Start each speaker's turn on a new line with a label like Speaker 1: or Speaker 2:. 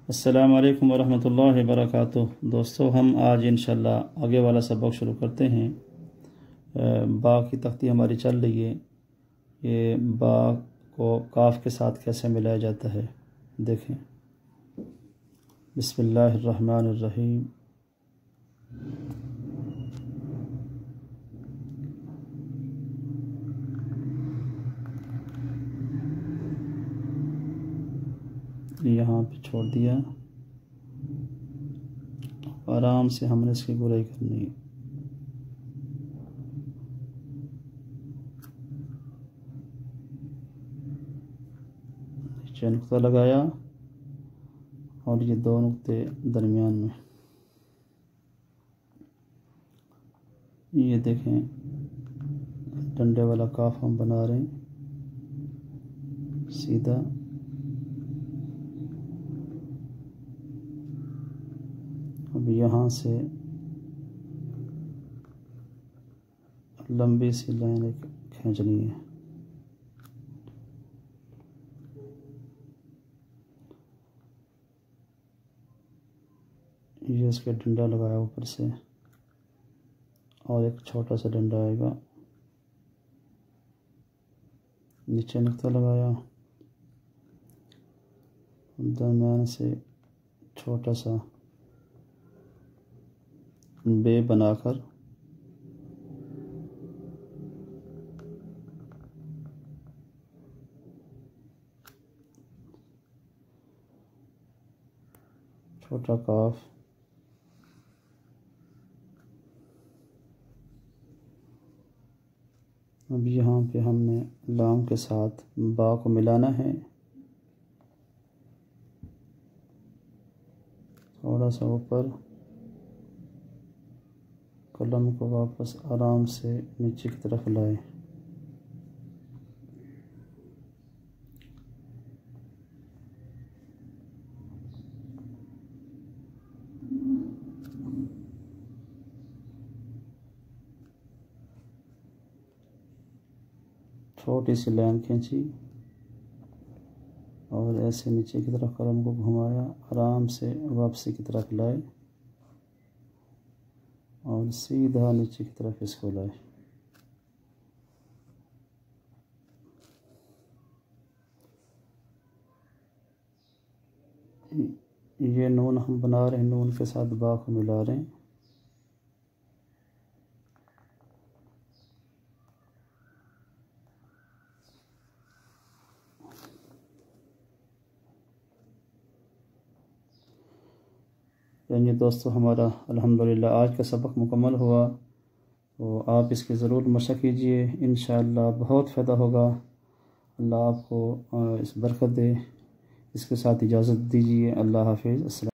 Speaker 1: अस्सलाम वालेकुम वरहमतुल्लाहि वबरकातुह। दोस्तों, हम आज इंशाल्लाह आगे वाला सबक शुरू करते हैं। बा की तख्ती हमारी चल रही है। ये बा को काफ के साथ कैसे मिलाया जाता है देखें। बिस्मिल्लाहिर्रहमानिर्रहीम। यहाँ पे छोड़ दिया, आराम से हमने इसकी गुराई करनी है। नीचे नुक्ता लगाया और ये दो नुक्ते दरमियान में, ये देखें डंडे वाला काफ हम बना रहे हैं सीधा। अब यहाँ से लंबी सी लाइन खींचनी है। ये इसके डंडा लगाया ऊपर से और एक छोटा सा डंडा आएगा। नीचे नुक्ता लगाया, दरम्यान से छोटा सा बे बनाकर छोटा काफ, अब यहाँ पे हमने लाम के साथ बा को मिलाना है। थोड़ा सा ऊपर, कलम को वापस आराम से नीचे की तरफ लाए। छोटी सी लाइन खींची और ऐसे नीचे की तरफ कलम को घुमाया, आराम से वापसी की तरफ लाए और सीधा नीचे की तरफ इसको लाए। ये नून हम बना रहे हैं, नून के साथ बा को मिला रहे हैं। यानी दोस्तों, हमारा अल्हम्दुलिल्लाह आज का सबक मुकम्मल हुआ। तो आप इसकी ज़रूर मशक़ कीजिए, इंशाअल्लाह बहुत फ़ायदा होगा। अल्लाह आपको इस बरकत दे। इसके साथ इजाज़त दीजिए। अल्लाह हाफ़िज़।